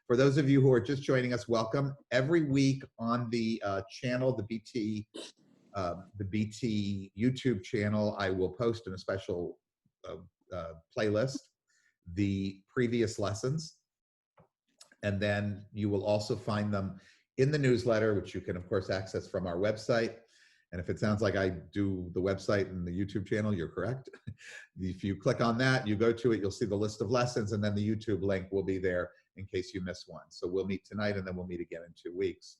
For those of you who are just joining us, welcome. Every week on the channel, the BT YouTube channel, I will post in a special playlist the previous lessons. And then you will also find them in the newsletter, which you can, of course, access from our website. And if it sounds like I do the website and the YouTube channel, you're correct. If you click on that, you go to it, you'll see the list of lessons, and then the YouTube link will be there in case you miss one. So we'll meet tonight, and then we'll meet again in 2 weeks.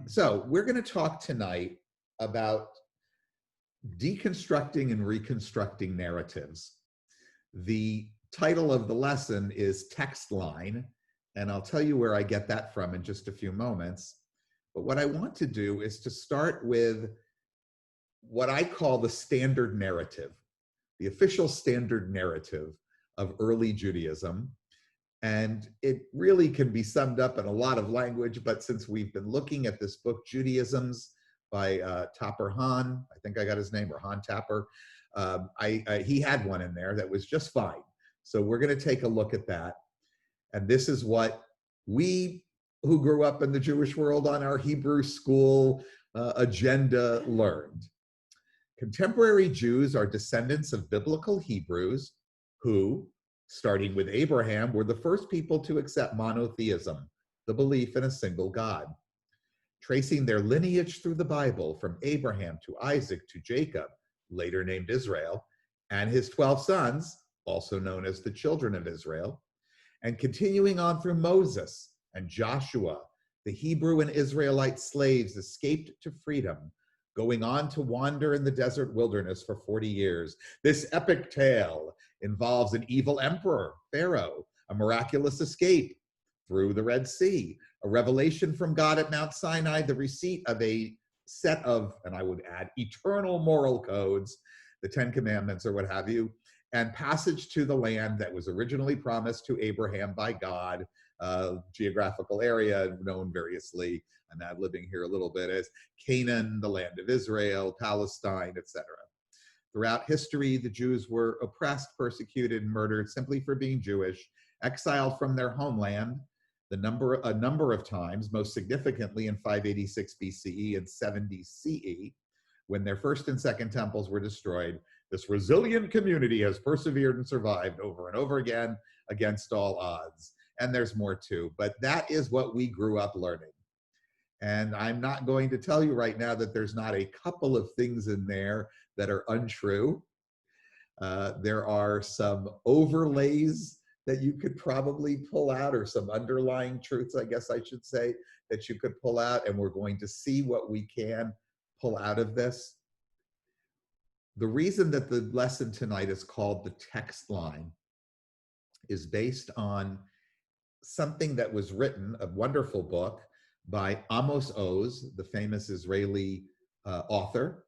So we're going to talk tonight about deconstructing and reconstructing narratives. The title of the lesson is Text Line, and I'll tell you where I get that from in just a few moments. But what I want to do is to start with what I call the standard narrative, the official standard narrative of early Judaism. And it really can be summed up in a lot of language, but since we've been looking at this book, Judaisms by Tapper Hahn, I think I got his name, or Hahn Tapper, he had one in there that was just fine. So we're going to take a look at that. And this is what we who grew up in the Jewish world on our Hebrew school agenda learned. Contemporary Jews are descendants of biblical Hebrews who, starting with Abraham, were the first people to accept monotheism, the belief in a single God. Tracing their lineage through the Bible from Abraham to Isaac to Jacob, later named Israel, and his 12 sons, also known as the children of Israel, and continuing on through Moses and Joshua, the Hebrew and Israelite slaves escaped to freedom, going on to wander in the desert wilderness for 40 years. This epic tale involves an evil emperor, Pharaoh, a miraculous escape through the Red Sea, a revelation from God at Mount Sinai, the receipt of a set of, and I would add, eternal moral codes, the 10 Commandments or what have you, and passage to the land that was originally promised to Abraham by God, geographical area known variously, I'm ad libbing here a little bit, as Canaan, the land of Israel, Palestine, etc. Throughout history, the Jews were oppressed, persecuted, murdered simply for being Jewish, exiled from their homeland a number of times, most significantly in 586 BCE and 70 CE, when their first and second temples were destroyed. This resilient community has persevered and survived over and over again against all odds. And there's more too, but that is what we grew up learning. And I'm not going to tell you right now that there's not a couple of things in there that are untrue. There are some overlays that you could probably pull out, or some underlying truths, I guess I should say, that you could pull out, and we're going to see what we can pull out of this. The reason that the lesson tonight is called the text line is based on something that was written, a wonderful book by Amos Oz, the famous Israeli author,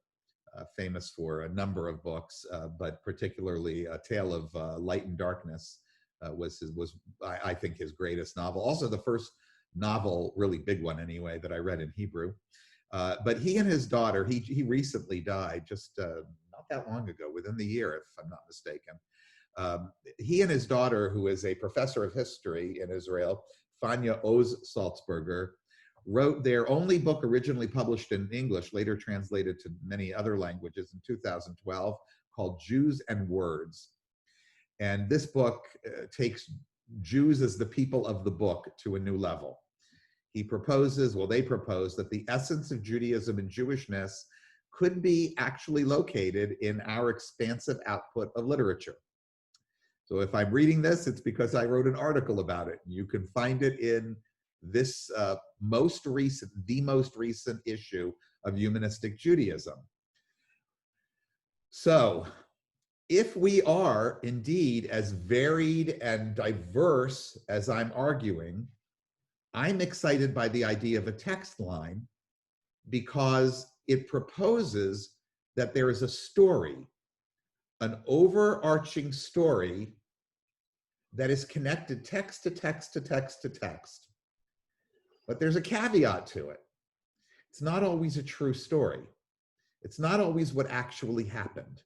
famous for a number of books, but particularly A Tale of Light and Darkness was I think his greatest novel. Also the first novel, really big one anyway, that I read in Hebrew. But he and his daughter, he recently died just not that long ago, within the year, if I'm not mistaken. He and his daughter, who is a professor of history in Israel, Fania Oz Salzberger, wrote their only book originally published in English, later translated to many other languages in 2012, called Jews and Words. And this book takes Jews as the people of the book to a new level. He proposes, well, they propose that the essence of Judaism and Jewishness could be actually located in our expansive output of literature. So if I'm reading this, it's because I wrote an article about it. You can find it in this the most recent issue of Humanistic Judaism. So if we are indeed as varied and diverse as I'm arguing, I'm excited by the idea of a text line because it proposes that there is a story, an overarching story that is connected text to text to text to text. But there's a caveat to it. It's not always a true story. It's not always what actually happened.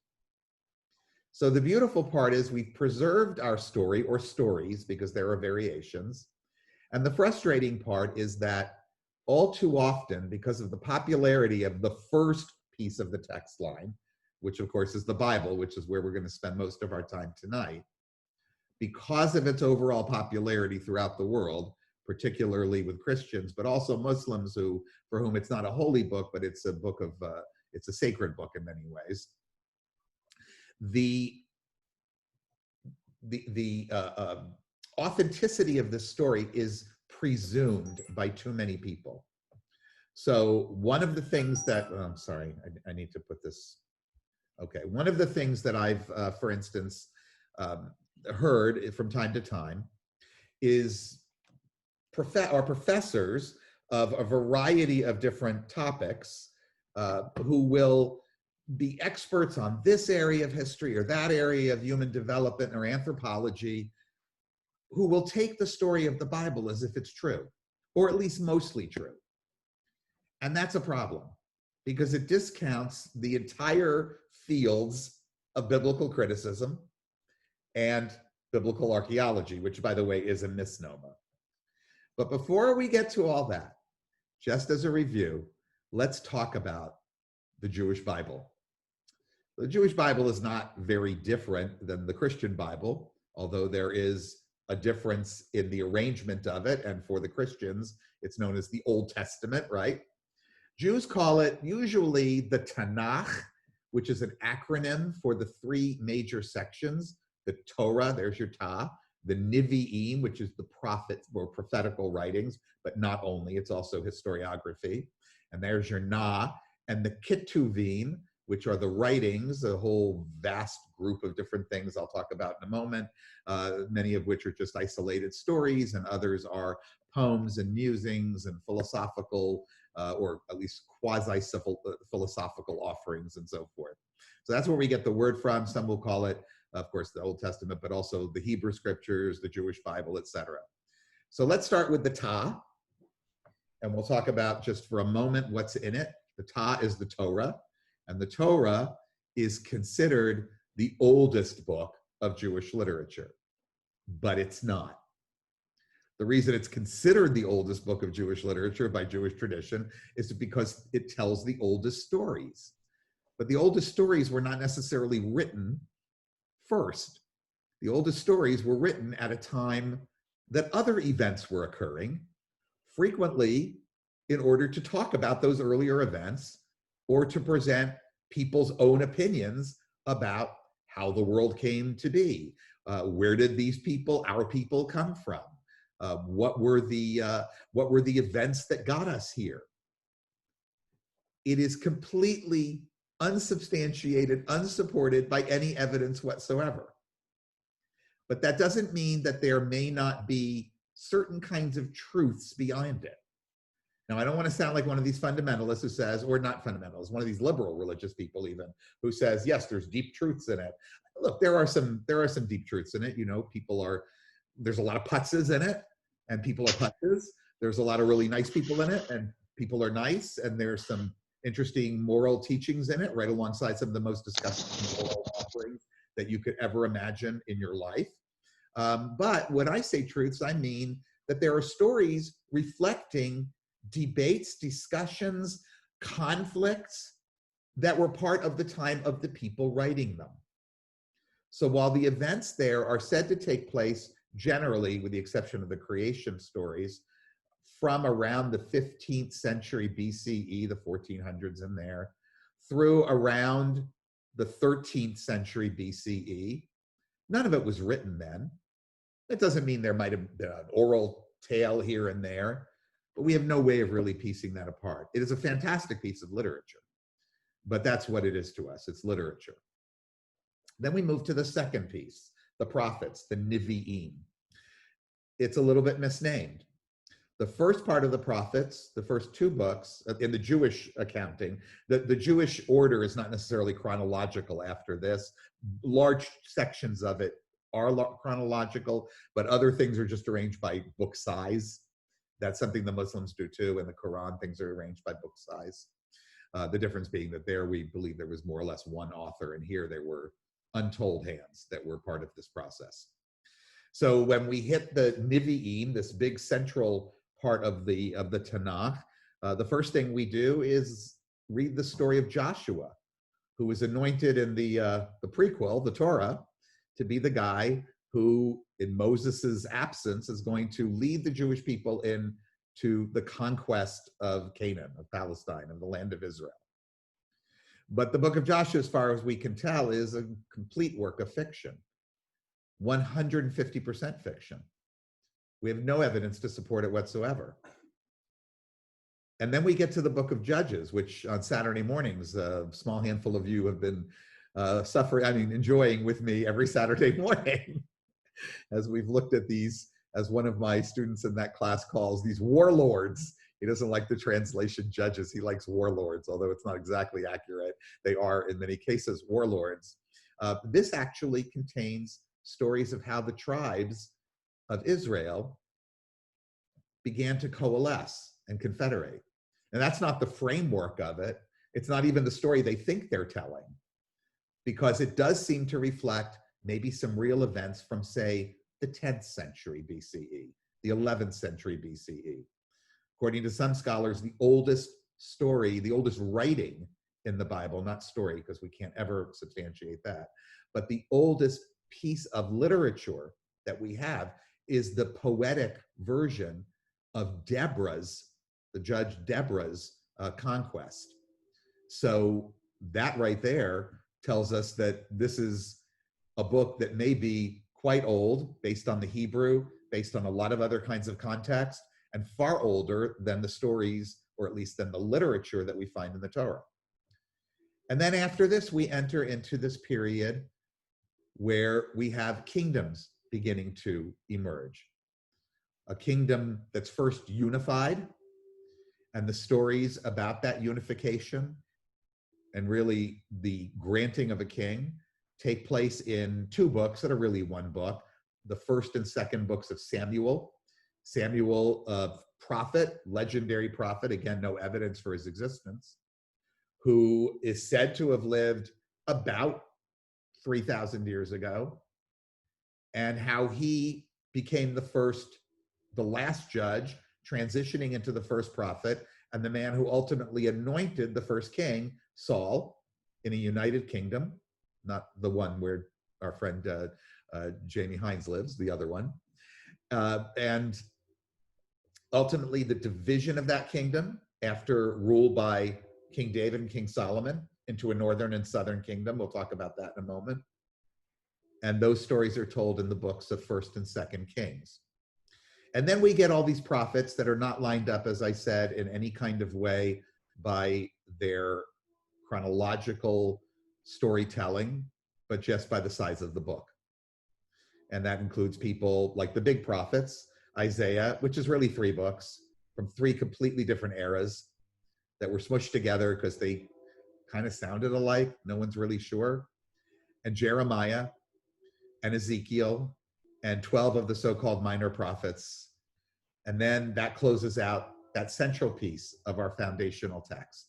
So the beautiful part is we've preserved our story, or stories, because there are variations, And the frustrating part is that all too often, because of the popularity of the first piece of the text line, which of course is the Bible, which is where we're going to spend most of our time tonight, because of its overall popularity throughout the world, particularly with Christians, but also Muslims for whom it's not a holy book, but it's a book of, it's a sacred book in many ways. The authenticity of this story is presumed by too many people. So one of the things that, oh, I'm sorry, I need to put this, okay. One of the things that I've, for instance, heard from time to time is professors of a variety of different topics who will be experts on this area of history or that area of human development or anthropology, who will take the story of the Bible as if it's true, or at least mostly true. And that's a problem, because it discounts the entire fields of biblical criticism and biblical archaeology, which, by the way, is a misnomer. But before we get to all that, just as a review, let's talk about the Jewish Bible. The Jewish Bible is not very different than the Christian Bible, although there is a difference in the arrangement of it. And for the Christians, it's known as the Old Testament, right? Jews call it usually the Tanakh, which is an acronym for the three major sections: the Torah, there's your Ta; the Nevi'im, which is the prophets or prophetical writings, but not only, it's also historiography; and there's your Na; and the Ketuvim, which are the writings, a whole vast group of different things I'll talk about in a moment, many of which are just isolated stories, and others are poems and musings and philosophical, or at least quasi-philosophical offerings and so forth. So that's where we get the word from. Some will call it, of course, the Old Testament, but also the Hebrew Scriptures, the Jewish Bible, etc. So let's start with the Ta, and we'll talk about just for a moment what's in it. The Ta is the Torah, and the Torah is considered the oldest book of Jewish literature, but it's not. The reason it's considered the oldest book of Jewish literature by Jewish tradition is because it tells the oldest stories. But the oldest stories were not necessarily written first. The oldest stories were written at a time that other events were occurring, frequently in order to talk about those earlier events or to present people's own opinions about how the world came to be. Where did these people, our people, come from? What were the events that got us here? It is completely unsubstantiated, unsupported by any evidence whatsoever. But that doesn't mean that there may not be certain kinds of truths behind it. Now, I don't want to sound like one of these fundamentalists who says, or not fundamentalists, one of these liberal religious people even, who says, yes, there's deep truths in it. Look, there are some deep truths in it. You know, there's a lot of putzes in it, and people are putzes. There's a lot of really nice people in it, and people are nice, and there's some interesting moral teachings in it, right alongside some of the most disgusting moral offerings that you could ever imagine in your life. But when I say truths, I mean that there are stories reflecting debates, discussions, conflicts that were part of the time of the people writing them. So while the events there are said to take place generally, with the exception of the creation stories, from around the 15th century BCE, the 1400s in there, through around the 13th century BCE, none of it was written then. That doesn't mean there might have been an oral tale here and there, but we have no way of really piecing that apart. It is a fantastic piece of literature, but that's what it is to us. It's literature. Then we move to the second piece, the prophets, the Nevi'im. It's a little bit misnamed. The first part of the prophets, the first two books in the Jewish accounting, the Jewish order is not necessarily chronological after this. Large sections of it are chronological, but other things are just arranged by book size. That's something the Muslims do too. In the Quran, things are arranged by book size. The difference being that there we believe there was more or less one author, and here there were untold hands that were part of this process. So when we hit the Nevi'im, this big central part of the Tanakh, the first thing we do is read the story of Joshua, who was anointed in the prequel, the Torah, to be the guy who, in Moses's absence, is going to lead the Jewish people into the conquest of Canaan, of Palestine, of the land of Israel. But the book of Joshua, as far as we can tell, is a complete work of fiction, 150% fiction. We have no evidence to support it whatsoever. And then we get to the book of Judges, which on Saturday mornings, a small handful of you have been enjoying with me every Saturday morning as we've looked at these, as one of my students in that class calls these warlords. He doesn't like the translation judges, he likes warlords, although it's not exactly accurate. They are, in many cases, warlords. This actually contains stories of how the tribes of Israel began to coalesce and confederate. And that's not the framework of it. It's not even the story they think they're telling, because it does seem to reflect maybe some real events from, say, the 10th century BCE, the 11th century BCE. According to some scholars, the oldest story, the oldest writing in the Bible, not story, because we can't ever substantiate that, but the oldest piece of literature that we have is the poetic version of Deborah's, the judge Deborah's conquest. So that right there tells us that this is a book that may be quite old, based on the Hebrew, based on a lot of other kinds of context, and far older than the stories, or at least than the literature that we find in the Torah. And then after this, we enter into this period where we have kingdoms beginning to emerge. A kingdom that's first unified, and the stories about that unification and really the granting of a king take place in two books that are really one book, the first and second books of Samuel. Samuel, a prophet, legendary prophet, again, no evidence for his existence, who is said to have lived about 3,000 years ago, and how he became the last judge, transitioning into the first prophet, and the man who ultimately anointed the first king, Saul, in a united kingdom, not the one where our friend Jamie Hines lives, the other one. And ultimately the division of that kingdom, after rule by King David and King Solomon, into a northern and southern kingdom. We'll talk about that in a moment. And those stories are told in the books of 1st and 2nd Kings. And then we get all these prophets that are not lined up, as I said, in any kind of way by their chronological storytelling, but just by the size of the book. And that includes people like the big prophets, Isaiah, which is really 3 books from 3 completely different eras that were smushed together because they kind of sounded alike. No one's really sure. And Jeremiah and Ezekiel and 12 of the so-called minor prophets. And then that closes out that central piece of our foundational text.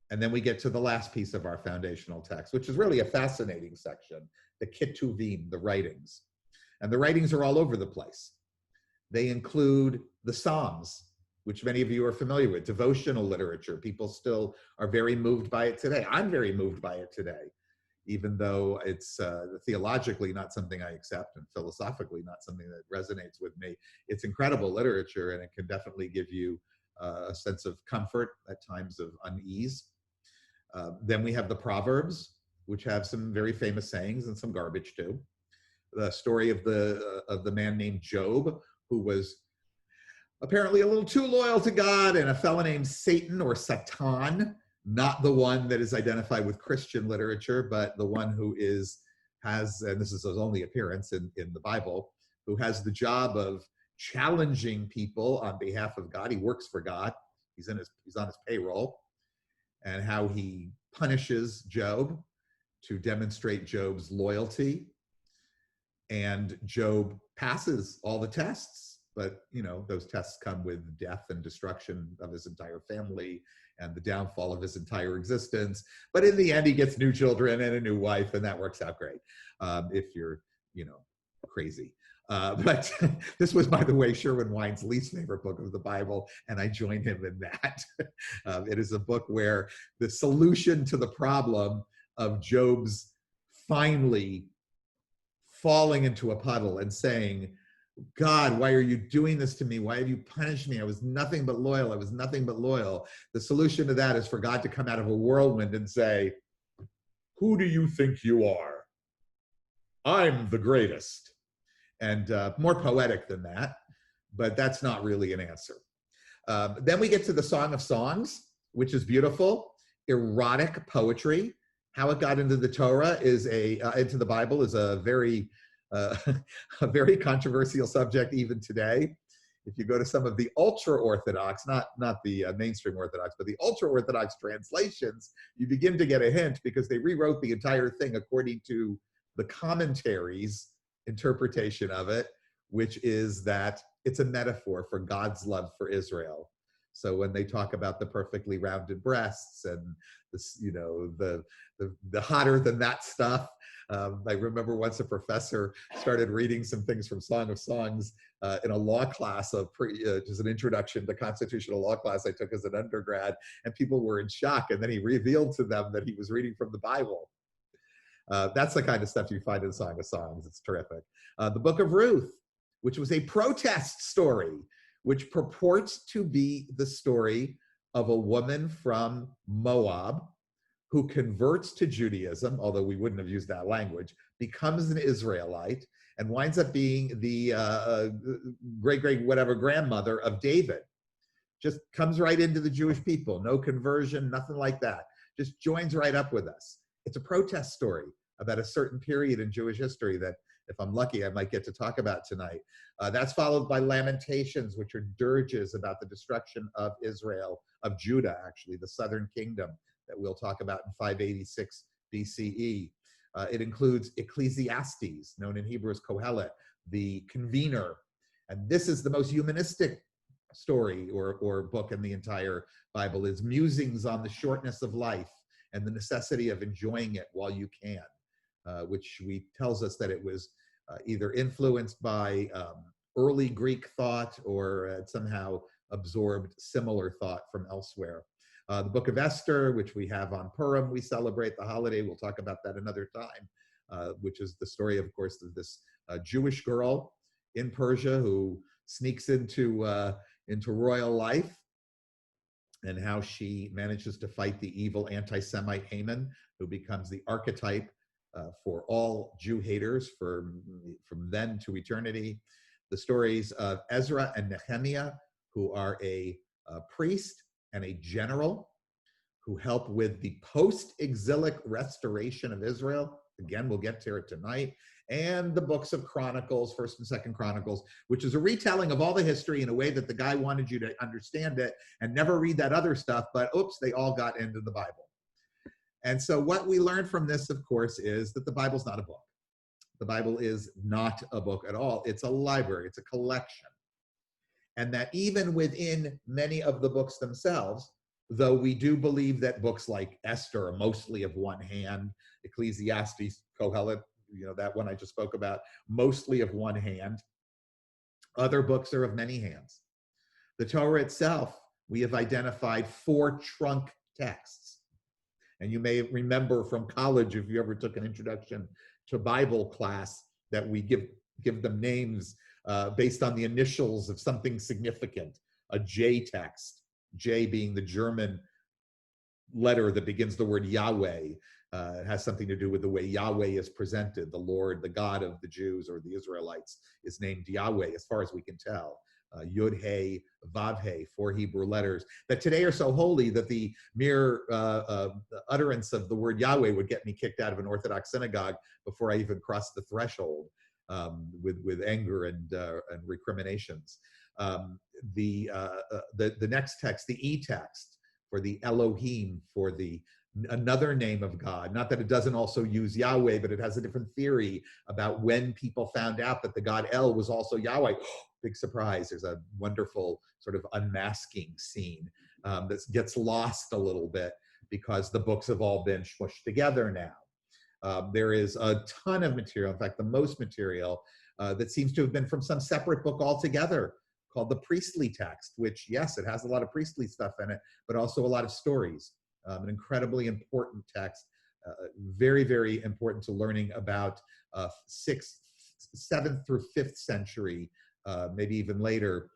And then we get to the last piece of our foundational text, which is really a fascinating section, the Ketuvim, the writings. And the writings are all over the place. They include the Psalms, which many of you are familiar with, devotional literature. People still are very moved by it today. I'm very moved by it today, even though it's theologically not something I accept and philosophically not something that resonates with me. It's incredible literature, and it can definitely give you a sense of comfort at times of unease. Then we have the Proverbs, which have some very famous sayings and some garbage too. The story of the man named Job, who was apparently a little too loyal to God, and a fellow named Satan or Satan, not the one that is identified with Christian literature, but the one who has, and this is his only appearance in the Bible, who has the job of challenging people on behalf of God. He works for God. He's on his payroll, and how he punishes Job to demonstrate Job's loyalty. And Job passes all the tests. But, those tests come with death and destruction of his entire family and the downfall of his entire existence. But in the end, he gets new children and a new wife, and that works out great if you're, crazy. But this was, by the way, Sherwin Wine's least favorite book of the Bible, and I join him in that. It is a book where the solution to the problem of Job's finally falling into a puddle and saying, God, why are you doing this to me? Why have you punished me? I was nothing but loyal. I was nothing but loyal. The solution to that is for God to come out of a whirlwind and say, who do you think you are? I'm the greatest. And more poetic than that, but that's not really an answer. Then we get to the Song of Songs, which is beautiful, erotic poetry. How it got into the Torah is into the Bible is a very controversial subject even today. If you go to some of the ultra-Orthodox, not the mainstream Orthodox, but the ultra-Orthodox translations, you begin to get a hint because they rewrote the entire thing according to the commentaries interpretation of it, which is that it's a metaphor for God's love for Israel. So when they talk about the perfectly rounded breasts and this, the hotter than that stuff, I remember once a professor started reading some things from Song of Songs in a law class just an introduction to constitutional law class I took as an undergrad, and people were in shock. And then he revealed to them that he was reading from the Bible. That's the kind of stuff you find in Song of Songs. It's terrific. The Book of Ruth, which was a protest story, which purports to be the story of a woman from Moab who converts to Judaism, although we wouldn't have used that language, becomes an Israelite, and winds up being the great-great-whatever grandmother of David. Just comes right into the Jewish people. No conversion, nothing like that. Just joins right up with us. It's a protest story about a certain period in Jewish history that, if I'm lucky, I might get to talk about tonight. That's followed by Lamentations, which are dirges about the destruction of Israel, of Judah, actually, the southern kingdom that we'll talk about in 586 BCE. It includes Ecclesiastes, known in Hebrew as Kohelet, the convener. And this is the most humanistic story or book in the entire Bible, is musings on the shortness of life and the necessity of enjoying it while you can, which tells us that it was either influenced by early Greek thought or somehow absorbed similar thought from elsewhere. The Book of Esther, which we have on Purim, we celebrate the holiday. We'll talk about that another time, which is the story, of course, of this Jewish girl in Persia who sneaks into royal life, and how she manages to fight the evil anti-Semite Haman, who becomes the archetype for all Jew haters from then to eternity. The stories of Ezra and Nehemiah, who are a priest and a general who help with the post-exilic restoration of Israel. Again, we'll get to it tonight. And the books of Chronicles, 1st and 2nd Chronicles, which is a retelling of all the history in a way that the guy wanted you to understand it and never read that other stuff, but oops, they all got into the Bible. And so what we learn from this, of course, is that the Bible's not a book. The Bible is not a book at all. It's a library, it's a collection. And that even within many of the books themselves, though we do believe that books like Esther are mostly of one hand, Ecclesiastes, Kohelet, that one I just spoke about, mostly of one hand. Other books are of many hands. The Torah itself, we have identified 4 trunk texts. And you may remember from college, if you ever took an introduction to Bible class, that we give them names based on the initials of something significant. A J text, J being the German letter that begins the word Yahweh. It has something to do with the way Yahweh is presented. The Lord, the God of the Jews or the Israelites, is named Yahweh, as far as we can tell. Yud He, Vav He, 4 Hebrew letters that today are so holy that the mere utterance of the word Yahweh would get me kicked out of an Orthodox synagogue before I even crossed the threshold with anger and recriminations. The next text, the E text, for the Elohim, for the another name of God. Not that it doesn't also use Yahweh, but it has a different theory about when people found out that the God El was also Yahweh. Big surprise. There's a wonderful sort of unmasking scene that gets lost a little bit because the books have all been smushed together now. There is a ton of material, in fact, the most material that seems to have been from some separate book altogether called the priestly text, which, yes, it has a lot of priestly stuff in it, but also a lot of stories. An incredibly important text, very, very important to learning about 6th, 7th through 5th century, maybe even later,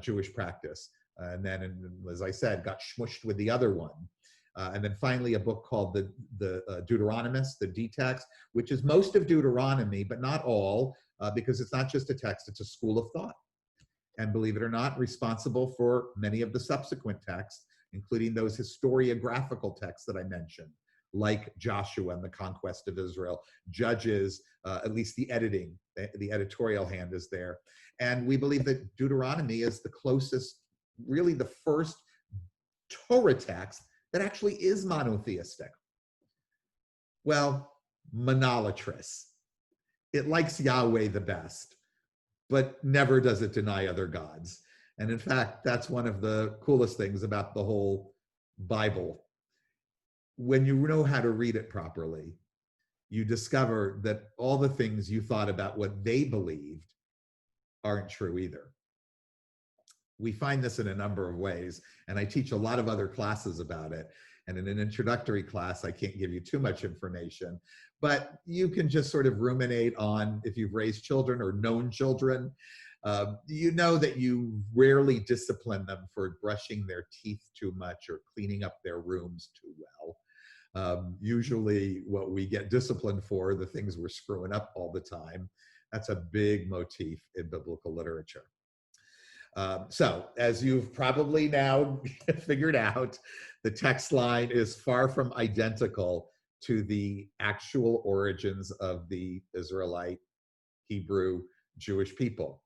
Jewish practice. And then, as I said, got smushed with the other one. And then finally, a book called the Deuteronomist, the D-Text, which is most of Deuteronomy, but not all, because it's not just a text, it's a school of thought. And believe it or not, responsible for many of the subsequent texts, including those historiographical texts that I mentioned, like Joshua and the conquest of Israel, Judges, at least the editing, the editorial hand is there. And we believe that Deuteronomy is the closest, really the first Torah text that actually is monotheistic. Well, monolatrous. It likes Yahweh the best, but never does it deny other gods. And in fact, that's one of the coolest things about the whole Bible. When you know how to read it properly, you discover that all the things you thought about what they believed aren't true either. We find this in a number of ways, and I teach a lot of other classes about it. And in an introductory class, I can't give you too much information, but you can just sort of ruminate on, if you've raised children or known children, you know that you rarely discipline them for brushing their teeth too much or cleaning up their rooms too well. Usually what we get disciplined for, the things we're screwing up all the time. That's a big motif in biblical literature. So, as you've probably now figured out, the text line is far from identical to the actual origins of the Israelite, Hebrew, Jewish people.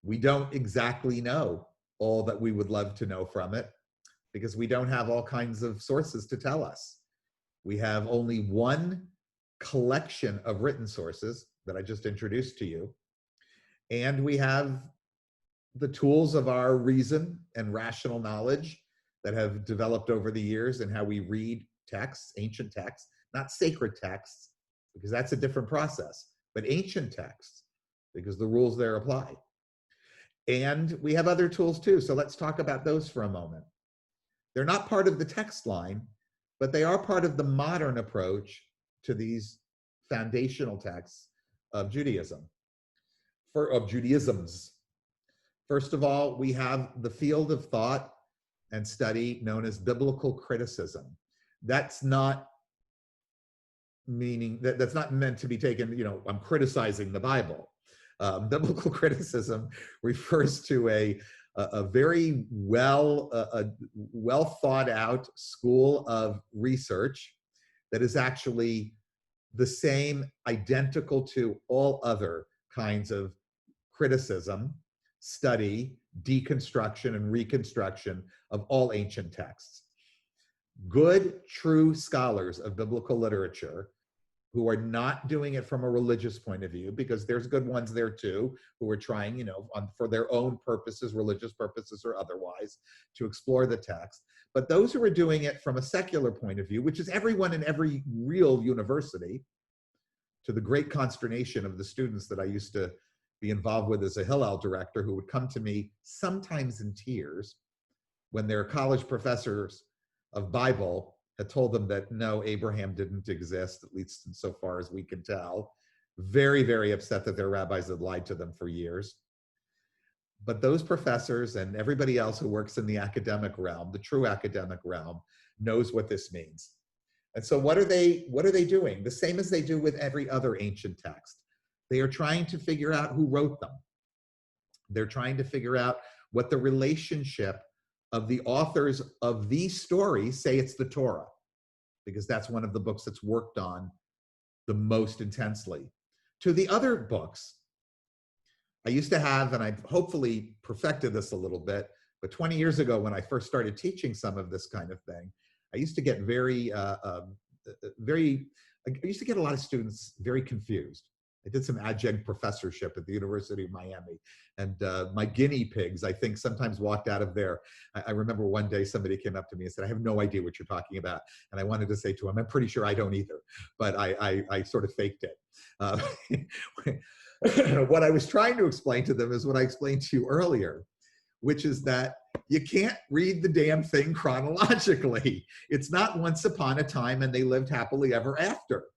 We don't exactly know all that we would love to know from it because we don't have all kinds of sources to tell us. We have only one collection of written sources that I just introduced to you, and we have the tools of our reason and rational knowledge that have developed over the years in how we read texts, ancient texts, not sacred texts, because that's a different process, but ancient texts, because the rules there apply. And we have other tools too, so let's talk about those for a moment. They're not part of the text line, but they are part of the modern approach to these foundational texts of Judaism, of Judaisms. First of all, we have the field of thought and study known as biblical criticism. That's not meaning that's not meant to be taken, I'm criticizing the Bible. Biblical criticism refers to a very well thought out school of research that is actually the same, identical to all other kinds of criticism, study, deconstruction, and reconstruction of all ancient texts. Good, true scholars of biblical literature who are not doing it from a religious point of view, because there's good ones there too, who are trying, for their own purposes, religious purposes or otherwise, to explore the text. But those who are doing it from a secular point of view, which is everyone in every real university, to the great consternation of the students that I used to be involved with as a Hillel director, who would come to me sometimes in tears when their college professors of Bible had told them that no, Abraham didn't exist, at least insofar as we can tell. Very, very upset that their rabbis had lied to them for years. But those professors and everybody else who works in the academic realm, the true academic realm, knows what this means. And so what are they doing? The same as they do with every other ancient text. They are trying to figure out who wrote them. They're trying to figure out what the relationship of the authors of these stories, say it's the Torah, because that's one of the books that's worked on the most intensely, to the other books. I used to have, and I've hopefully perfected this a little bit, but 20 years ago when I first started teaching some of this kind of thing, I used to get I used to get a lot of students very confused. I did some adjunct professorship at the University of Miami, and my guinea pigs, I think, sometimes walked out of there. I remember one day somebody came up to me and said, "I have no idea what you're talking about," and I wanted to say to him, "I'm pretty sure I don't either," but I sort of faked it. What I was trying to explain to them is what I explained to you earlier, which is that you can't read the damn thing chronologically. It's not once upon a time and they lived happily ever after.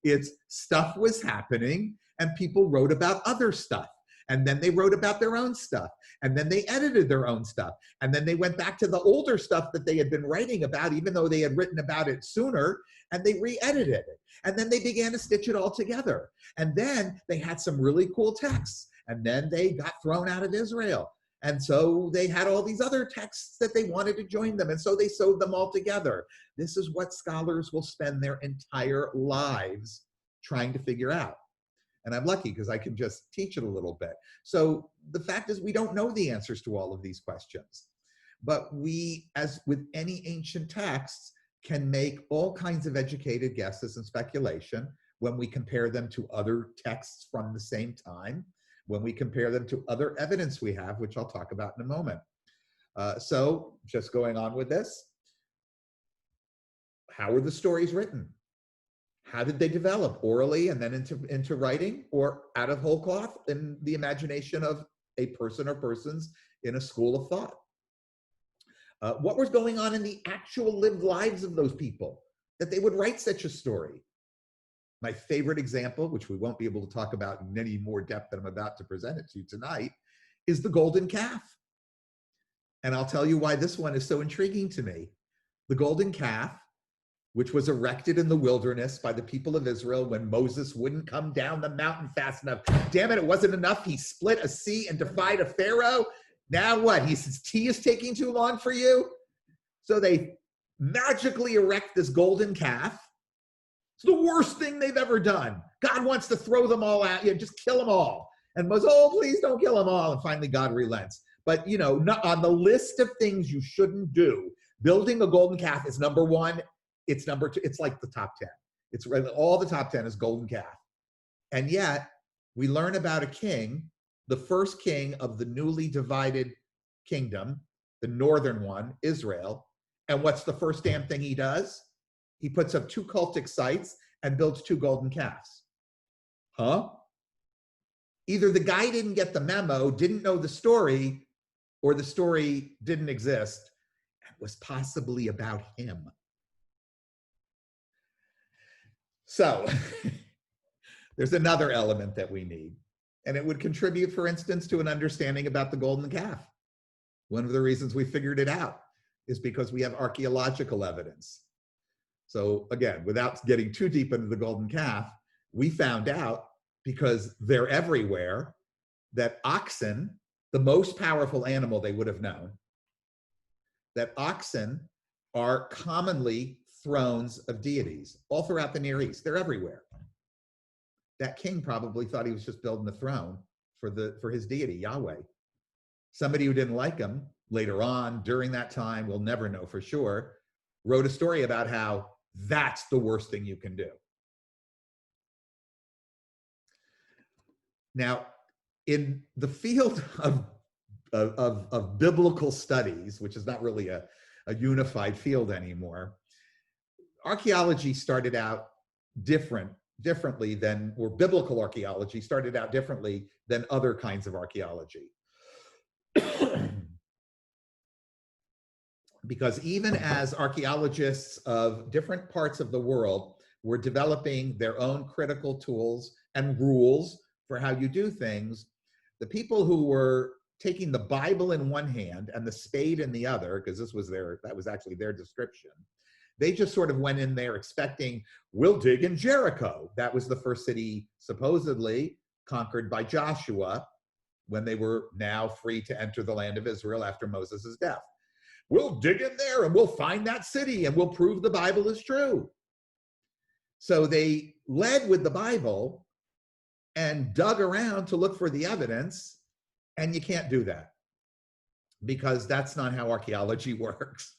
It's stuff was happening and people wrote about other stuff. And then they wrote about their own stuff. And then they edited their own stuff. And then they went back to the older stuff that they had been writing about, even though they had written about it sooner, and they re-edited it. And then they began to stitch it all together. And then they had some really cool texts. And then they got thrown out of Israel. And so they had all these other texts that they wanted to join them. And so they sewed them all together. This is what scholars will spend their entire lives trying to figure out. And I'm lucky because I can just teach it a little bit. So the fact is we don't know the answers to all of these questions. But we, as with any ancient texts, can make all kinds of educated guesses and speculation when we compare them to other texts from the same time, when we compare them to other evidence we have, which I'll talk about in a moment. So just going on with this, how were the stories written? How did they develop? Orally and then into writing, or out of whole cloth in the imagination of a person or persons in a school of thought? What was going on in the actual lived lives of those people that they would write such a story? My favorite example, which we won't be able to talk about in any more depth than I'm about to present it to you tonight, is the golden calf. And I'll tell you why this one is so intriguing to me. The golden calf, which was erected in the wilderness by the people of Israel when Moses wouldn't come down the mountain fast enough. Damn it, it wasn't enough. He split a sea and defied a Pharaoh. Now what? He says, tea is taking too long for you? So they magically erect this golden calf. It's the worst thing they've ever done. God wants to throw them all out. Yeah, just kill them all. And Moses, oh, please don't kill them all. And finally, God relents. But, you know, on the list of things you shouldn't do, building a golden calf is number one. It's number two. It's like the top 10. It's all the top 10 is golden calf. And yet, we learn about a king, the first king of the newly divided kingdom, the northern one, Israel. And what's the first damn thing he does? He puts up 2 cultic sites and builds 2 golden calves. Huh? Either the guy didn't get the memo, didn't know the story, or the story didn't exist and was possibly about him. So there's another element that we need, and it would contribute, for instance, to an understanding about the golden calf. One of the reasons we figured it out is because we have archaeological evidence. So again, without getting too deep into the golden calf, we found out, because they're everywhere, that oxen, the most powerful animal they would have known, that oxen are commonly thrones of deities all throughout the Near East. They're everywhere. That king probably thought he was just building a throne for his deity, Yahweh. Somebody who didn't like him later on, during that time, we'll never know for sure, wrote a story about how that's the worst thing you can do. Now, in the field of biblical studies, which is not really a unified field anymore, archaeology started out differently than, or biblical archaeology started out differently than other kinds of archaeology. Because even as archaeologists of different parts of the world were developing their own critical tools and rules for how you do things, the people who were taking the Bible in one hand and the spade in the other, because that was actually their description, they just sort of went in there expecting, we'll dig in Jericho. That was the first city supposedly conquered by Joshua when they were now free to enter the land of Israel after Moses' death. We'll dig in there and we'll find that city and we'll prove the Bible is true. So they led with the Bible and dug around to look for the evidence, and you can't do that because that's not how archaeology works.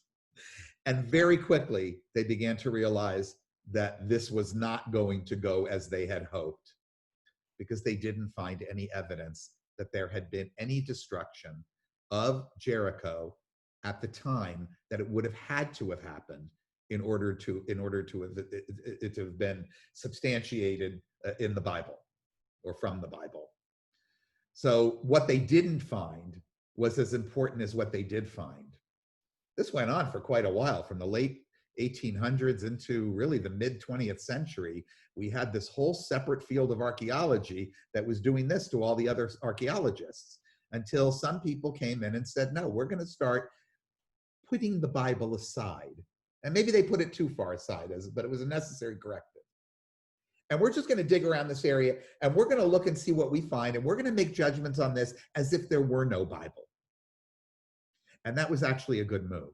And very quickly, they began to realize that this was not going to go as they had hoped, because they didn't find any evidence that there had been any destruction of Jericho at the time that it would have had to have happened in order to have, it to have been substantiated in the Bible or from the Bible. So what they didn't find was as important as what they did find. This went on for quite a while, from the late 1800s into really the mid 20th century. We had this whole separate field of archaeology that was doing this to all the other archaeologists, until some people came in and said, no, we're going to start putting the Bible aside. And maybe they put it too far aside, but it was a necessary corrective. And we're just going to dig around this area, and we're going to look and see what we find, and we're going to make judgments on this as if there were no Bible. And that was actually a good move.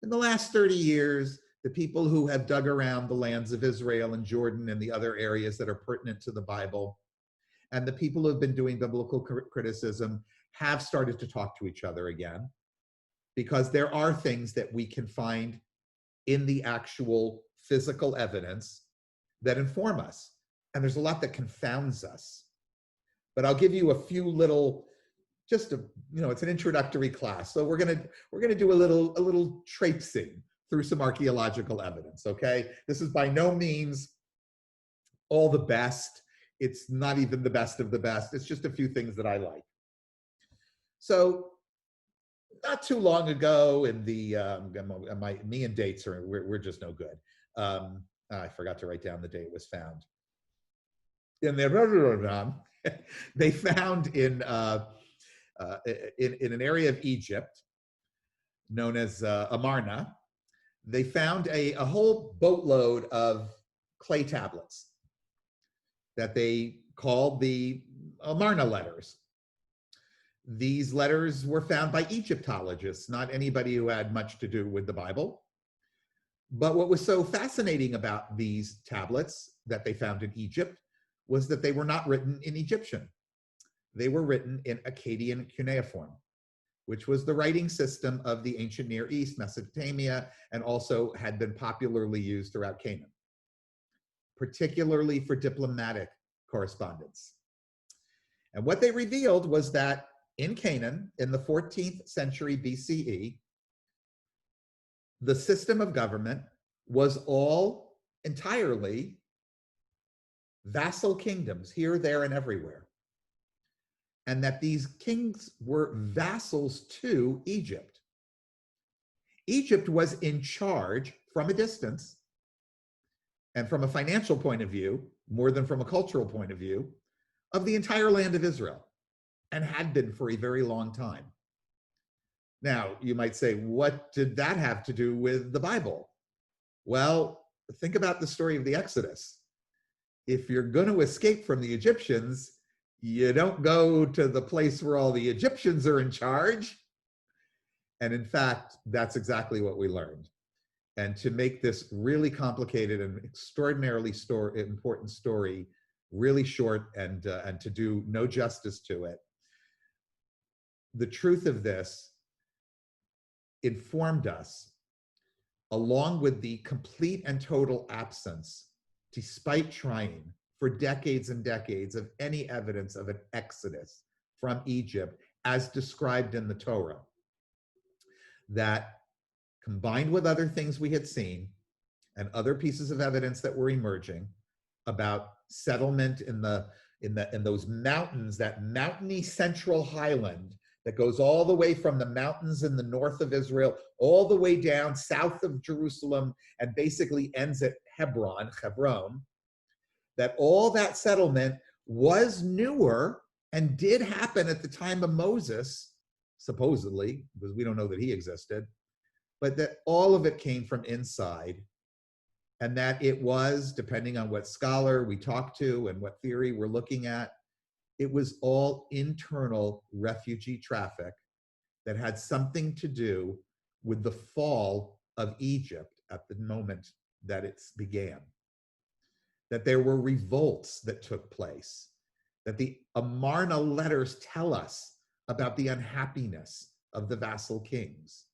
In the last 30 years, the people who have dug around the lands of Israel and Jordan and the other areas that are pertinent to the Bible, and the people who have been doing biblical criticism, have started to talk to each other again, because there are things that we can find in the actual physical evidence that inform us. And there's a lot that confounds us. But I'll give you a few little, just it's an introductory class. So we're gonna do a little traipsing through some archaeological evidence, okay? This is by no means all the best. It's not even the best of the best. It's just a few things that I like. So not too long ago in the, me and dates we're just no good. I forgot to write down the day it was found. In the they found in an area of Egypt known as Amarna, they found a whole boatload of clay tablets that they called the Amarna letters. These letters were found by Egyptologists, not anybody who had much to do with the Bible. But what was so fascinating about these tablets that they found in Egypt was that they were not written in Egyptian. They were written in Akkadian cuneiform, which was the writing system of the ancient Near East, Mesopotamia, and also had been popularly used throughout Canaan, particularly for diplomatic correspondence. And what they revealed was that in Canaan, in the 14th century BCE, the system of government was all entirely vassal kingdoms, here, there, and everywhere. And that these kings were vassals to Egypt. Egypt was in charge from a distance, and from a financial point of view, more than from a cultural point of view, of the entire land of Israel, and had been for a very long time. Now, you might say, what did that have to do with the Bible? Well, think about the story of the Exodus. If you're going to escape from the Egyptians, you don't go to the place where all the Egyptians are in charge. And in fact, that's exactly what we learned. And to make this really complicated and extraordinarily important story really short and to do no justice to it, the truth of this informed us, along with the complete and total absence, despite trying for decades and decades, of any evidence of an exodus from Egypt as described in the Torah, that combined with other things we had seen and other pieces of evidence that were emerging about settlement in those mountains, that mountainy central highland that goes all the way from the mountains in the north of Israel, all the way down south of Jerusalem, and basically ends at Hebron, that all that settlement was newer and did happen at the time of Moses, supposedly, because we don't know that he existed, but that all of it came from inside, and that it was, depending on what scholar we talk to and what theory we're looking at, it was all internal refugee traffic that had something to do with the fall of Egypt at the moment that it began. That there were revolts that took place, that the Amarna letters tell us about the unhappiness of the vassal kings,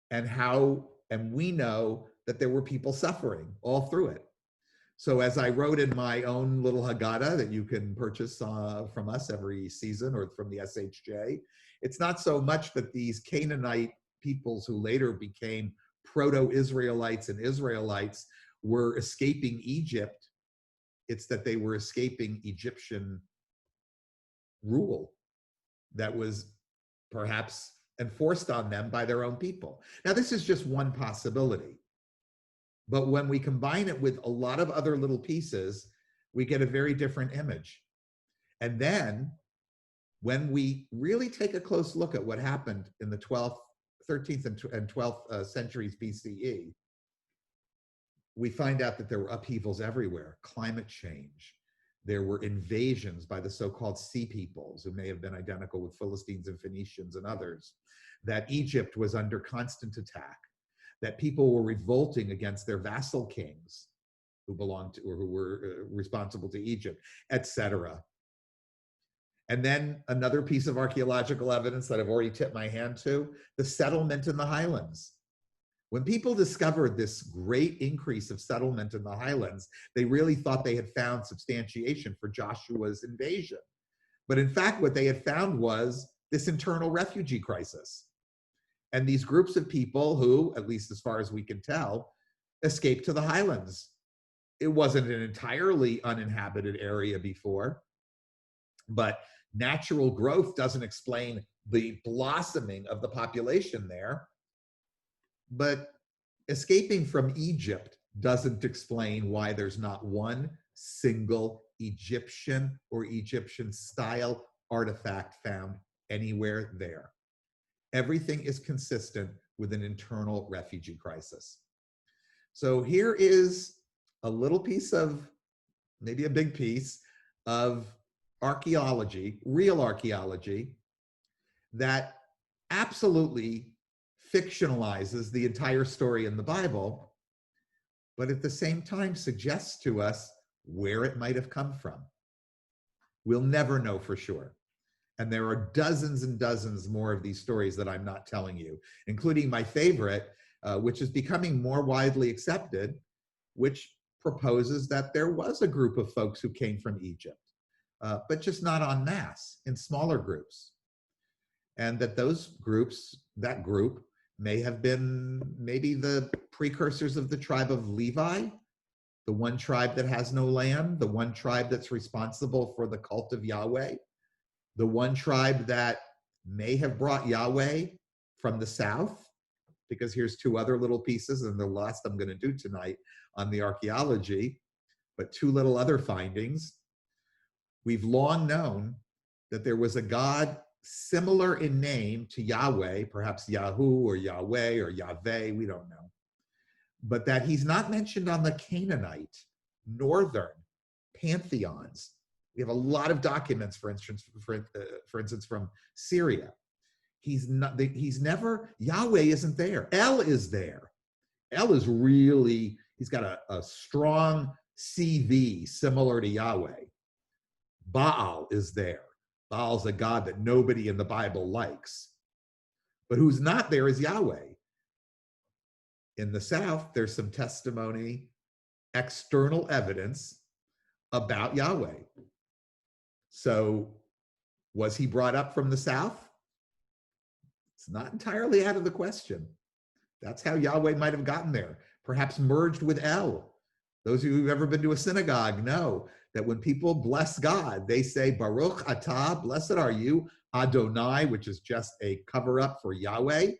and we know that there were people suffering all through it. So as I wrote in my own little Haggadah that you can purchase from us every season or from the SHJ, it's not so much that these Canaanite peoples who later became proto-Israelites and Israelites were escaping Egypt. It's that they were escaping Egyptian rule that was perhaps enforced on them by their own people. Now, this is just one possibility. But when we combine it with a lot of other little pieces, we get a very different image. And then when we really take a close look at what happened in the 12th, 13th, and 12th centuries BCE, we find out that there were upheavals everywhere, climate change. There were invasions by the so-called sea peoples who may have been identical with Philistines and Phoenicians and others, that Egypt was under constant attack, that people were revolting against their vassal kings who belonged to or who were responsible to Egypt, etc. And then another piece of archaeological evidence that I've already tipped my hand to, the settlement in the highlands. When people discovered this great increase of settlement in the highlands, they really thought they had found substantiation for Joshua's invasion. But in fact, what they had found was this internal refugee crisis. And these groups of people who, at least as far as we can tell, escaped to the highlands. It wasn't an entirely uninhabited area before, but natural growth doesn't explain the blossoming of the population there. But escaping from Egypt doesn't explain why there's not one single Egyptian or Egyptian style artifact found anywhere there. Everything is consistent with an internal refugee crisis. So here is a little piece of, maybe a big piece of archaeology, real archaeology, that absolutely fictionalizes the entire story in the Bible, but at the same time suggests to us where it might have come from. We'll never know for sure. And there are dozens and dozens more of these stories that I'm not telling you, including my favorite, which is becoming more widely accepted, which proposes that there was a group of folks who came from Egypt, but just not en masse, in smaller groups. And that those groups, that group, may have been maybe the precursors of the tribe of Levi, the one tribe that has no land, the one tribe that's responsible for the cult of Yahweh, the one tribe that may have brought Yahweh from the south, because here's two other little pieces, and the last I'm going to do tonight on the archaeology, but two little other findings. We've long known that there was a God similar in name to Yahweh, perhaps Yahu or Yahweh or Yahweh, we don't know, but that he's not mentioned on the Canaanite, northern pantheons. We have a lot of documents, for instance, from Syria. He's never, Yahweh isn't there. El is there. El is really, he's got a strong CV similar to Yahweh. Baal is there. Baal's a god that nobody in the Bible likes. But who's not there is Yahweh. In the south, there's some testimony, external evidence about Yahweh. So was he brought up from the south? It's not entirely out of the question. That's how Yahweh might have gotten there, perhaps merged with El. Those of you who've ever been to a synagogue know that when people bless God, they say, Baruch atah, blessed are you, Adonai, which is just a cover-up for Yahweh,